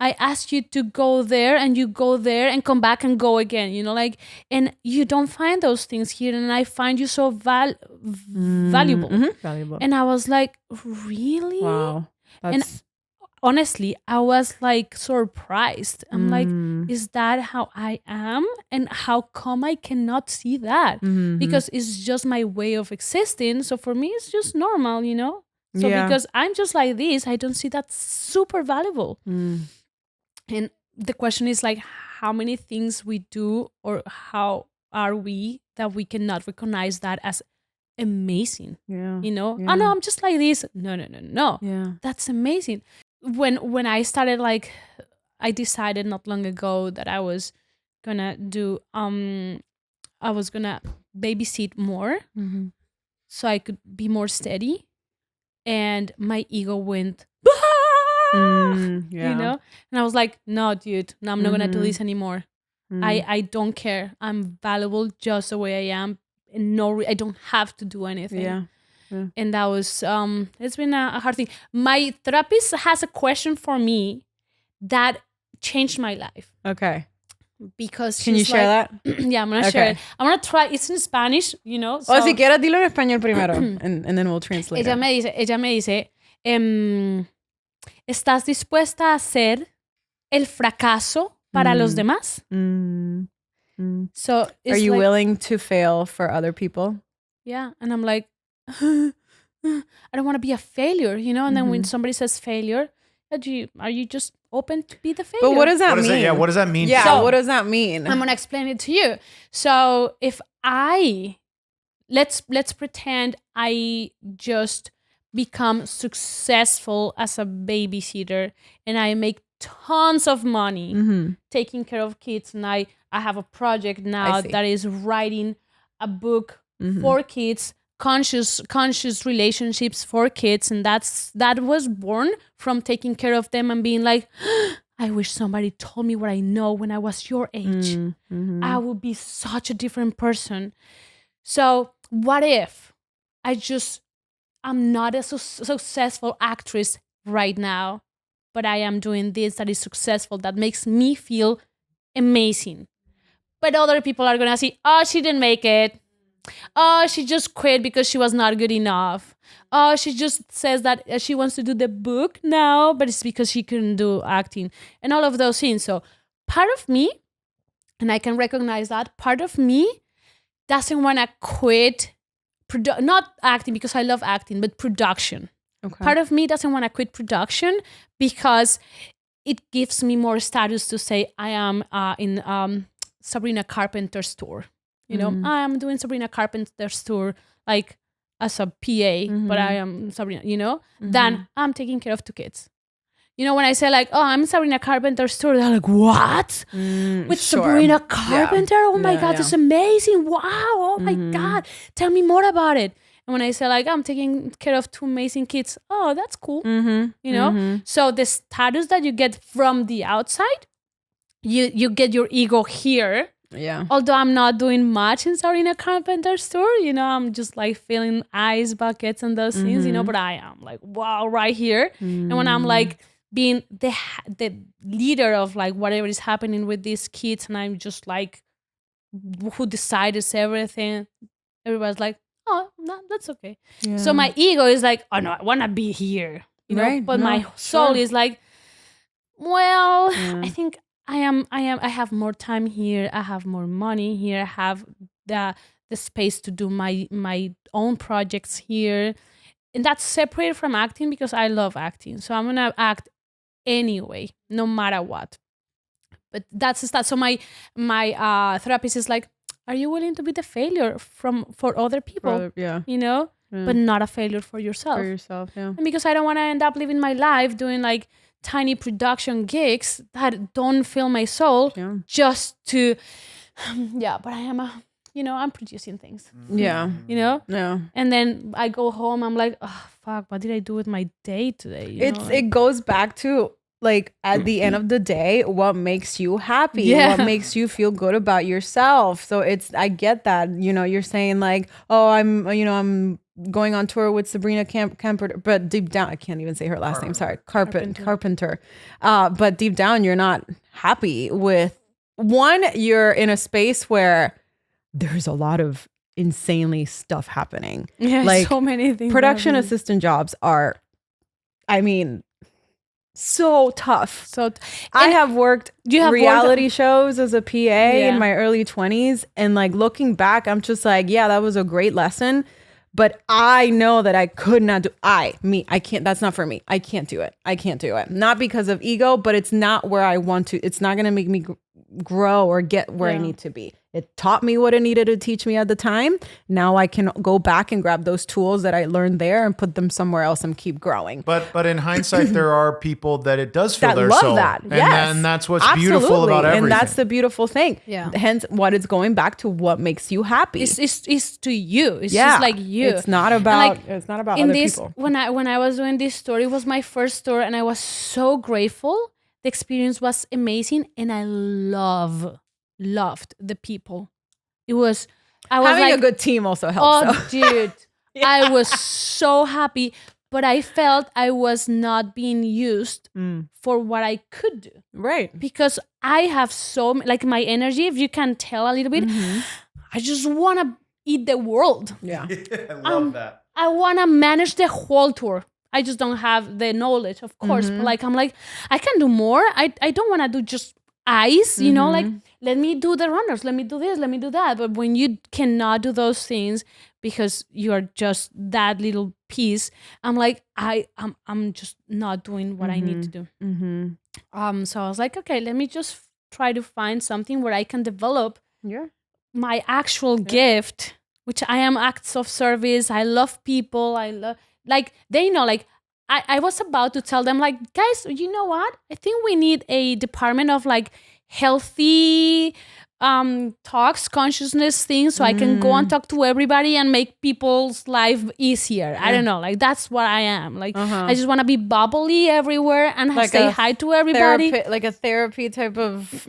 I asked you to go there and you go there and come back and go again, you know, like, and you don't find those things here. And I find you so valuable. Valuable. And I was like, really? Wow. And honestly, I was like surprised. I'm like, is that how I am? And how come I cannot see that? Because it's just my way of existing. So for me, it's just normal, you know? So because I'm just like this, I don't see that super valuable. And the question is like, how many things we do or how are we that we cannot recognize that as amazing? You know? Oh no, I'm just like this. No. Yeah. That's amazing. When I started, like, I decided not long ago that I was gonna do I was gonna babysit more so I could be more steady, and my ego went you know, and I was like, no, dude, no, I'm not gonna do this anymore. I don't care. I'm valuable just the way I am, and I don't have to do anything. And that was it's been a hard thing. My therapist has a question for me that changed my life. Okay. Because can you share that? Yeah, I'm gonna share it. I'm gonna try. It's in Spanish, you know. So, si quieres dilo en español primero, and then we'll translate. Ella me dice, ¿estás dispuesta a ser el fracaso para los demás? So, are you willing to fail for other people? Yeah, and I'm like, I don't want to be a failure, you know. And then when somebody says failure, are you just open to be the failure? But what does that mean? What does that mean? Yeah, so, what does that mean? I'm gonna explain it to you. So if I let's pretend I just become successful as a babysitter and I make tons of money taking care of kids, and I have a project now that is writing a book for kids, conscious relationships for kids, and that was born from taking care of them and being like, I wish somebody told me what I know when I was your age. I would be such a different person. So what if I'm not a successful actress right now, but I am doing this that is successful, that makes me feel amazing. But other people are going to say, oh, she didn't make it. Oh, she just quit because she was not good enough. Oh, she just says that she wants to do the book now, but it's because she couldn't do acting and all of those things. So part of me, and I can recognize that, part of me doesn't want to quit, not acting because I love acting, but production. Okay. Part of me doesn't want to quit production because it gives me more status to say I am in Sabrina Carpenter's tour. You know, I'm doing Sabrina Carpenter's tour like as a PA, but I am Sabrina, you know, then I'm taking care of 2 kids. You know, when I say like, oh, I'm Sabrina Carpenter's tour, they're like, what? With Sabrina Carpenter? Oh my God, that's amazing. Wow. Oh my God. Tell me more about it. And when I say like, I'm taking care of 2 amazing kids, oh, that's cool. You know? So the status that you get from the outside, you get your ego here. Yeah. Although I'm not doing much in Sabrina Carpenter's tour, you know, I'm just like filling ice buckets and those things, you know, but I am like, wow, right here. And when I'm like being the leader of like whatever is happening with these kids, and I'm just like who decides everything, everybody's like, oh, no, that's okay. Yeah. So my ego is like, oh no, I want to be here, you know, but my soul is like, well, I think I have more time here. I have more money here. I have the space to do my own projects here. And that's separate from acting because I love acting. So I'm going to act anyway, no matter what. But that's the start. So my therapist is like, are you willing to be the failure for other people? You know, but not a failure for yourself. For yourself, yeah. And because I don't want to end up living my life doing like tiny production gigs that don't fill my soul just to, but I am I'm producing things. Yeah. You know? Yeah. And then I go home, I'm like, oh, fuck, what did I do with my day today? It goes back to like at the end of the day, what makes you happy? What makes you feel good about yourself? So I get that, you know, you're saying like, oh, I'm going on tour with Sabrina Carpenter, but deep down, I can't even say her last name. Sorry, Carpenter. But deep down, you're not happy with one. You're in a space where there's a lot of insanely stuff happening. Yeah, like so many things. Production assistant jobs are, I mean, so tough. I have worked reality shows as a PA in my early 20s, and like looking back, I'm just like, yeah, that was a great lesson. But I know that I could not do I can't, that's not for me. I can't do it. Not because of ego, but it's not where I want to. It's not going to make me grow or get where I need to be. It taught me what it needed to teach me at the time. Now I can go back and grab those tools that I learned there and put them somewhere else and keep growing. But in hindsight, there are people that it does fill their soul. That. And that's what's beautiful about everything. And that's the beautiful thing. Yeah. Hence, what is going back to what makes you happy. It's to you. It's just like you. It's not about other people. When I was doing this tour, it was my first tour, and I was so grateful. The experience was amazing, and I loved the people. I was having like, a good team also helps. Oh, dude, I was so happy, but I felt I was not being used for what I could do. Right. Because I have like my energy, if you can tell a little bit, I just want to eat the world. Yeah. I love that. I want to manage the whole tour. I just don't have the knowledge, of course. But like, I'm like, I can do more. I don't want to do just ice, you know, like, let me do the runners, let me do this, let me do that. But when you cannot do those things because you are just that little piece, I'm like, I'm just not doing what I need to do. So I was like, okay, let me just try to find something where I can develop my actual gift which I am acts of service. I love people. I love, like, they know, like, I was about to tell them, like, guys, you know what? I think we need a department of like healthy talks, consciousness things, so I can go and talk to everybody and make people's life easier. I don't know, like, that's what I am. Like, I just want to be bubbly everywhere and Like say hi to everybody. Like a therapy type of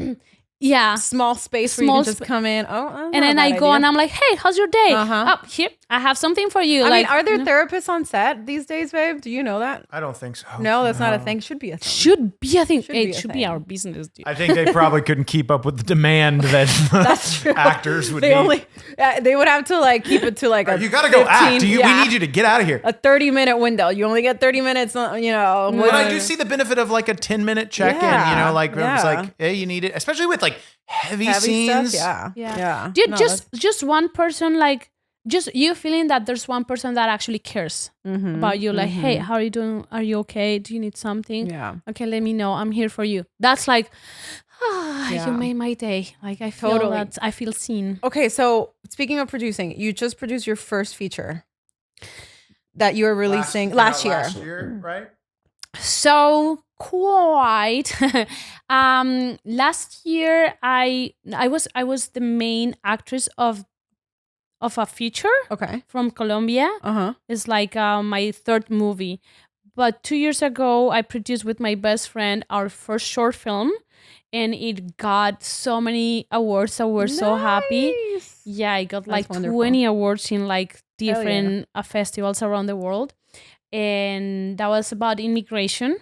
Yeah. small space where you can just come in. And then I go and I'm like, hey, how's your day? Up here, I have something for you. I like, mean, are there therapists on set these days, babe? Do you know that? I don't think so. No, that's not a thing. Should be a thing. should be a thing. be a It should be thing. our business, dude. I think they probably couldn't keep up with the demand that That's true. actors would They need. only they would have to like keep it to like a You gotta go 15, act. We yeah, need you to get out of here. a 30-minute window. You only get 30 minutes. You know. But I do see the benefit of like a 10-minute check-in. You know, like Yeah. it's like, hey, you need it, especially with like heavy stuff. scenes. Yeah. Dude, No, just one person, like, just you feeling that there's one person that actually cares about you. Like, hey, how are you doing? Are you okay? Do you need something? Yeah. Okay, let me know. I'm here for you. That's like, Yeah. you made my day. Like, I feel Totally. that I feel seen. Okay, so speaking of producing, you just produced your first feature that you were releasing last year. Last year, right? So quite last year I was the main actress of a feature Okay. from Colombia. It's like my third movie. But 2 years ago I produced with my best friend our first short film, and it got so many awards, so we're so happy. Nice. Yeah, I got like wonderful. 20 awards in like yeah. different festivals around the world. And that was about immigration,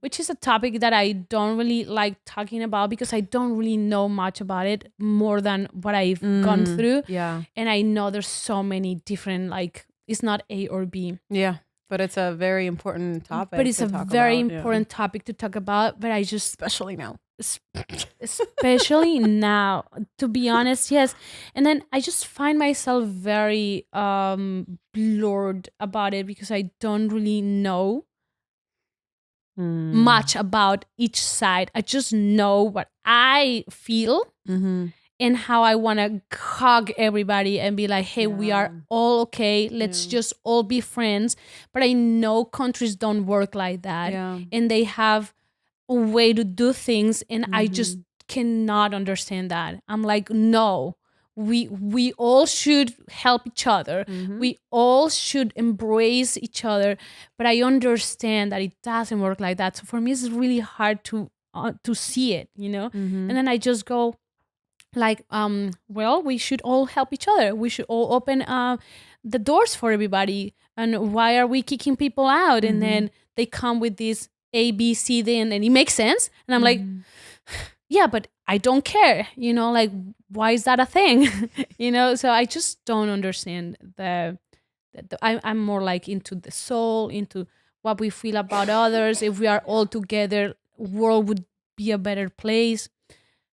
which is a topic that I don't really like talking about because I don't really know much about it more than what I've gone through. Yeah. And I know there's so many different, like, it's not A or B. Yeah. But it's a very important topic. But it's to a talk very about, yeah. important topic to talk about. But I just, especially now. especially now, to be honest, yes. And then I just find myself very blurred about it because I don't really know much about each side. I just know what I feel and how I want to hug everybody and be like, hey, we are all okay. Let's just all be friends. But I know countries don't work like that. Yeah. And they have a way to do things. And I just cannot understand that. I'm like, no, we all should help each other. We all should embrace each other. But I understand that it doesn't work like that. So for me, it's really hard to see it, you know? And then I just go like, well, we should all help each other. We should all open the doors for everybody. And why are we kicking people out? And then they come with this A, B, C, D, and it makes sense. And I'm like, yeah, but I don't care, you know, like, why is that a thing? You know, so I just don't understand I'm more like into the soul, into what we feel about others. If we are all together, world would be a better place.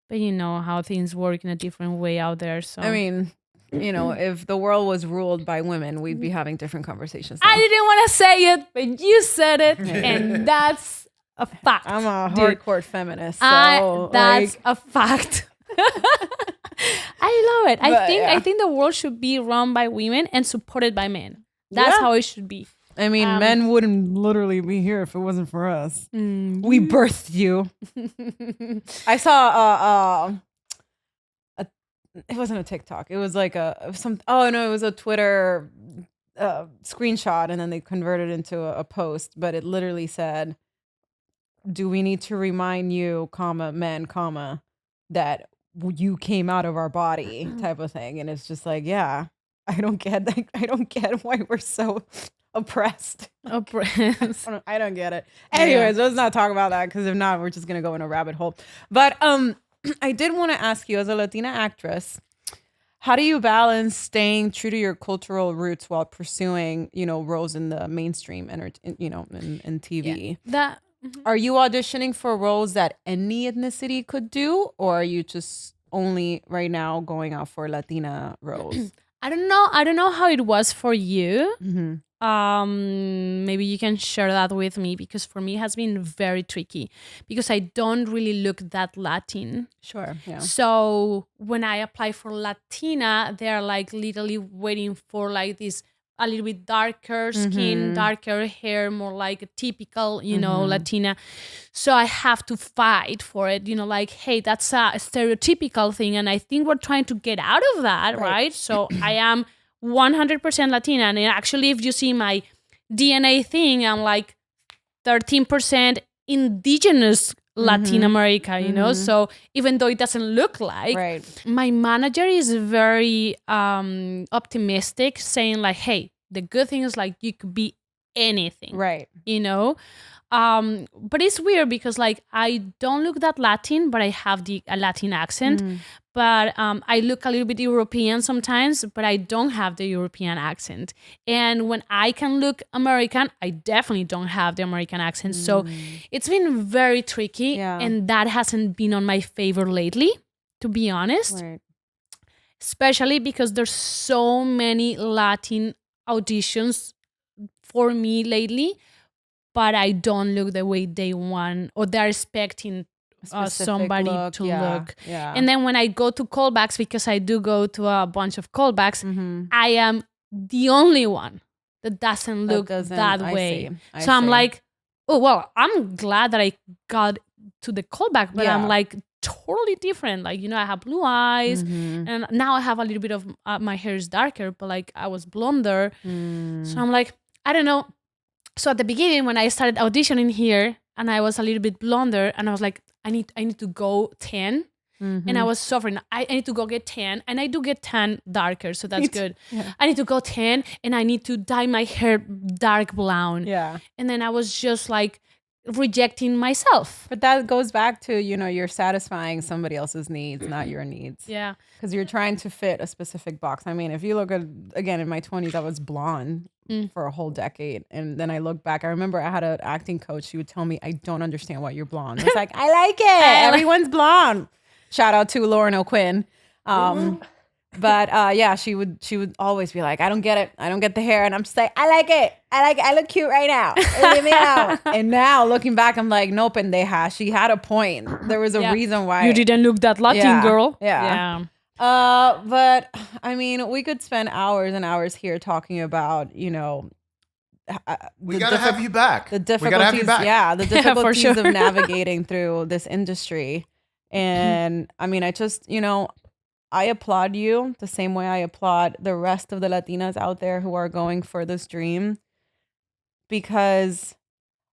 But you know how things work in a different way out there. So I mean, you know, if the world was ruled by women, we'd be having different conversations now. I didn't want to say it, but you said it, and that's a fact. I'm a dude. hardcore feminist. So That's like, a fact. I love it. But, I think the world should be run by women and supported by men. That's Yeah. how it should be. I mean, men wouldn't literally be here if it wasn't for us. We birthed you. I saw it wasn't a TikTok. It was like it was a Twitter screenshot, and then they converted it into a post, but it literally said, do we need to remind you, men, that you came out of our body type of thing? And it's just like, yeah, I don't get why we're so oppressed. I don't get it. Anyways, let's not talk about that, because if not, we're just gonna go in a rabbit hole. But I did want to ask you, as a Latina actress, how do you balance staying true to your cultural roots while pursuing, you know, roles in the mainstream in TV? Yeah. Are you auditioning for roles that any ethnicity could do, or are you just only right now going out for Latina roles? I don't know. I don't know how it was for you. Mm-hmm. Maybe you can share that with me, because for me it has been very tricky because I don't really look that Latin. Sure. Yeah. So when I apply for Latina, they're like literally waiting for like this a little bit darker skin, darker hair, more like a typical, Latina. So I have to fight for it, like, hey, that's a stereotypical thing. And I think we're trying to get out of that, right? So I am 100% Latina. And actually, if you see my DNA thing, I'm like 13% indigenous Latin America, so even though it doesn't look like, my manager is very optimistic, saying like, hey, the good thing is like you could be anything, right? But it's weird because like I don't look that Latin, but I have a Latin accent. But I look a little bit European sometimes, but I don't have the European accent. And when I can look American, I definitely don't have the American accent. So it's been very tricky, and that hasn't been on my favor lately, to be honest. Right. Especially because there's so many Latin auditions for me lately, but I don't look the way they want, or they're expecting somebody to look. Yeah. And then when I go to callbacks, because I do go to a bunch of callbacks, I am the only one that doesn't look that way. So I'm like, oh, well, I'm glad that I got to the callback, but I'm like totally different. Like, I have blue eyes, and now I have a little bit of my hair is darker, but like I was blonder. So I'm like, I don't know. So at the beginning, when I started auditioning here, and I was a little bit blonder, and I was like, I need to go 10. And I was suffering. I need to go get 10, and I do get 10 darker, so that's good. Yeah. I need to go 10, and I need to dye my hair dark brown. Yeah. And then I was just like rejecting myself. But that goes back to, you're satisfying somebody else's needs, not your needs. Yeah. Because you're trying to fit a specific box. I mean, if you look at, again, in my 20s, I was blonde for a whole decade. And then I look back, I remember I had an acting coach. She would tell me, I don't understand why you're blonde. It's like, I like it. Everyone's blonde. Shout out to Lauren O'Quinn. But yeah, she would always be like, I don't get it. I don't get the hair. And I'm just like, I like it. I look cute right now. Leave me out. And now looking back, I'm like, no, pendeja. She had a point. There was a reason why. You didn't look that Latin, girl. Yeah. But I mean, we could spend hours and hours here talking about, we gotta have you back. The difficulties, we gotta have you back. Yeah, the difficulties for sure. of navigating through this industry. And I mean, I just, I applaud you the same way I applaud the rest of the Latinas out there who are going for this dream, because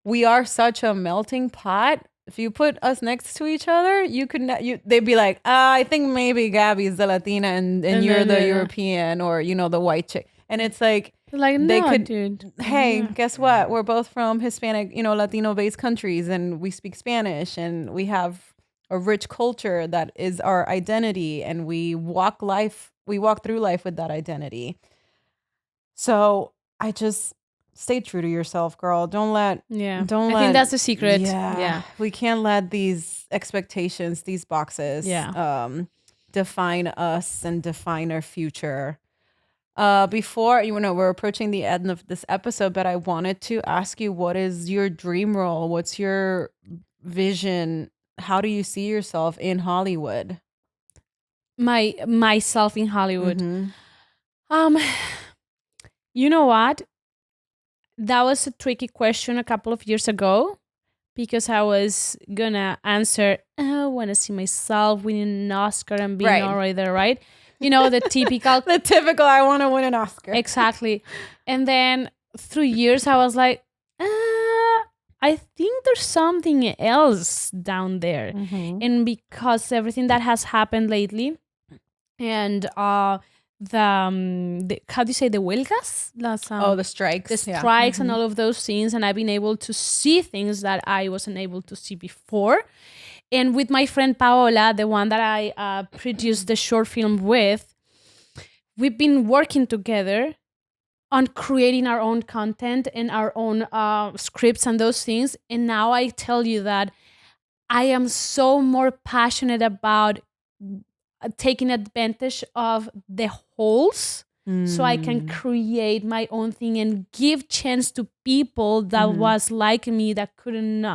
we are such a melting pot. If you put us next to each other, they'd be like, I think maybe Gabby's the Latina and you're the European, or, the white chick. And it's like no, they could, dude. Hey, guess what? We're both from Hispanic, Latino-based countries, and we speak Spanish, and we have a rich culture that is our identity, and we walk through life with that identity. So I just stay true to yourself, girl. I think that's the secret. Yeah. We can't let these expectations, these boxes, define us and define our future. Before, we're approaching the end of this episode, but I wanted to ask you, what is your dream role? What's your vision? How do you see yourself in Hollywood? Myself in Hollywood. You know what? That was a tricky question a couple of years ago, because I was gonna answer, I want to see myself winning an Oscar and being already there, right? The typical. The typical, I want to win an Oscar. Exactly. And then through years, I was like, I think there's something else down there. And because everything that has happened lately, and the how do you say, the huelgas? The strikes. The strikes and all of those things. And I've been able to see things that I wasn't able to see before. And with my friend Paola, the one that I produced the short film with, we've been working together on creating our own content and our own scripts and those things. And now I tell you that I am so more passionate about taking advantage of the holes so I can create my own thing and give chance to people that was like me that couldn't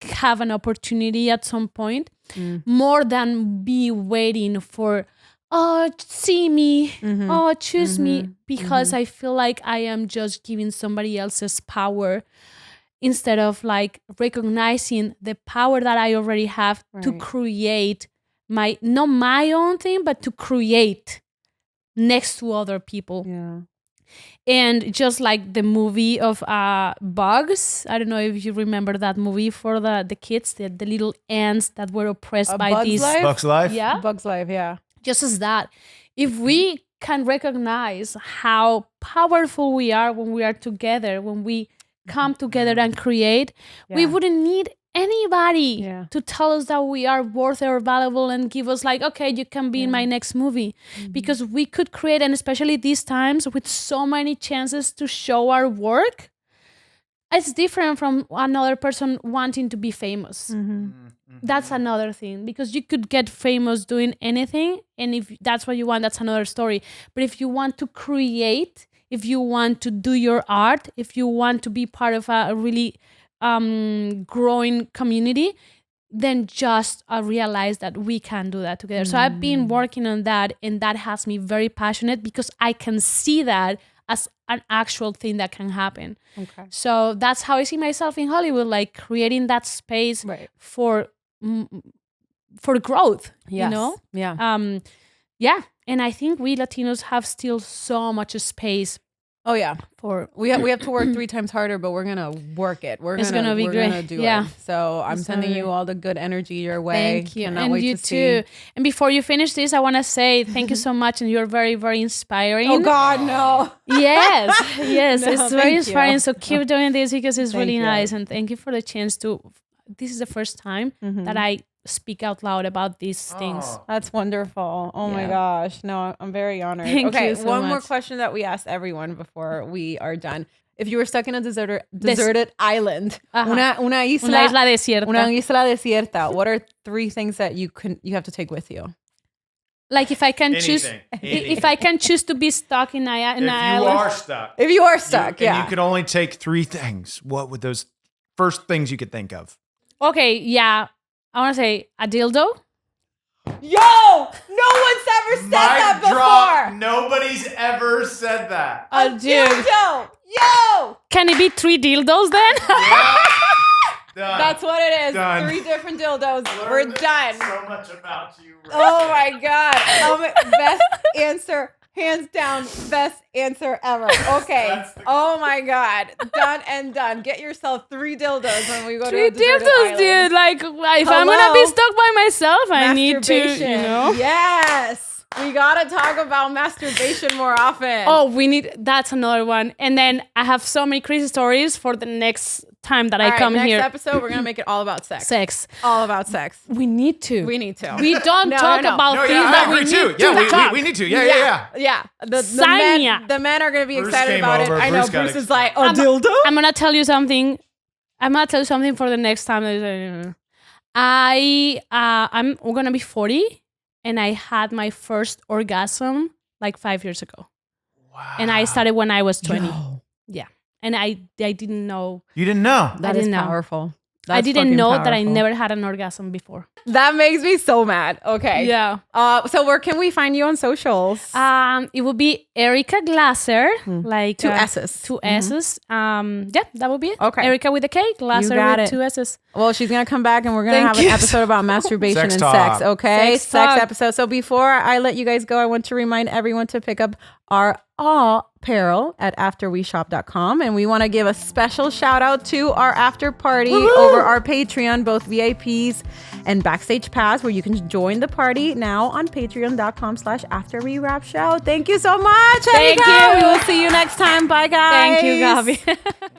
have an opportunity at some point, more than be waiting for, oh, see me, oh, choose me, because I feel like I am just giving somebody else's power instead of like recognizing the power that I already have to create not my own thing, but to create next to other people. Yeah. And just like the movie of Bugs, I don't know if you remember that movie for the kids, the little ants that were oppressed by Bug's these. Life? Bugs Life. Yeah. Bug's Life, yeah. Just as that, if we can recognize how powerful we are when we are together, when we come together and create, we wouldn't need anybody to tell us that we are worth or valuable and give us like, okay, you can be in my next movie, because we could create, and especially these times with so many chances to show our work, it's different from another person wanting to be famous. That's another thing, because you could get famous doing anything, and if that's what you want, that's another story. But if you want to create, if you want to do your art, if you want to be part of a really growing community, then just realize that we can do that together. So I've been working on that, and that has me very passionate because I can see that as an actual thing that can happen. Okay. So that's how I see myself in Hollywood, like creating that space for growth, you know? Yeah. Yeah. And I think we Latinos have still so much space. Oh yeah. For we have to work 3 times harder, but we're gonna work it. It's gonna be great. Gonna do Yeah. it. So I'm sending you all the good energy your way. Thank you. Cannot And wait you to too. see. And before you finish this, I want to say thank you so much, and you're very, very inspiring. Oh God, no. Yes, yes, No, it's very thank inspiring. you. So keep doing this because it's really you. nice, and thank you for the chance to. This is the first time that I speak out loud about these things. That's wonderful. Oh my Yeah. gosh. No, I'm very honored. Thank okay, you so one more much. question that we asked everyone before we are done. If you were stuck in a deserted island, Ajá. una isla, Una isla desierta. una isla desierta, what are 3 things that you have to take with you? Like if I can choose, Anything. if I can choose to be stuck in an If you island. are stuck, If you are stuck, and yeah. you could only take 3 things, what would those first things you could think of? Okay, yeah, I want to say a dildo. Yo, no one's ever said that before. Nobody's ever said that. A dude. Dildo. Yo. Can it be 3 dildos then? Done. That's what it is. Done. 3 different dildos. We're done. So much about you. Right Oh my God. Best answer. Hands down, best answer ever. Okay. That's the- Oh my God. Done and done. Get yourself 3 dildos when we go 3 to a deserted dildos, island. dude. Like if I'm gonna be stuck by myself, I need to, Masturbation. Yes. We gotta talk about masturbation more often. Oh, that's another one. And then I have so many crazy stories for the next time that I come next here. episode, we're gonna make it all about sex. Sex. All about sex. We need to. We need to. We don't No, talk no. about No, things yeah, that I we agree need too. to Yeah, talk. we need to. Yeah. Yeah. Sign me up. The men are gonna be Bruce excited came about over. it. I know Bruce got Bruce is like, I'm- dildo? I'm gonna tell you something. For the next time. I'm gonna be 40, and I had my first orgasm like 5 years ago. Wow. And I started when I was 20. Yeah. And I didn't know. You didn't know. That I is didn't know. powerful. I That's didn't fucking know that I powerful. never had an orgasm before. That makes me so mad. Okay. Yeah. So where can we find you on socials? It would be Erika Glasser, like 2 S's. 2 S's. Yeah, that would be it. Okay. Erika with a K, Glasser got with it. 2 S's. Well, she's gonna come back and we're gonna Thank have an you. episode about masturbation Sex and talk. sex. Okay, Sex talk. episode. So before I let you guys go, I want to remind everyone to pick up our apparel at afterweshop.com, and we want to give a special shout out to our after party over our Patreon, both VIPs and backstage pass, where you can join the party now on patreon.com/afterwewrapshow. Thank you so much. Thank Erika. you. We will see you next time. Bye, guys. Thank you, Gabi.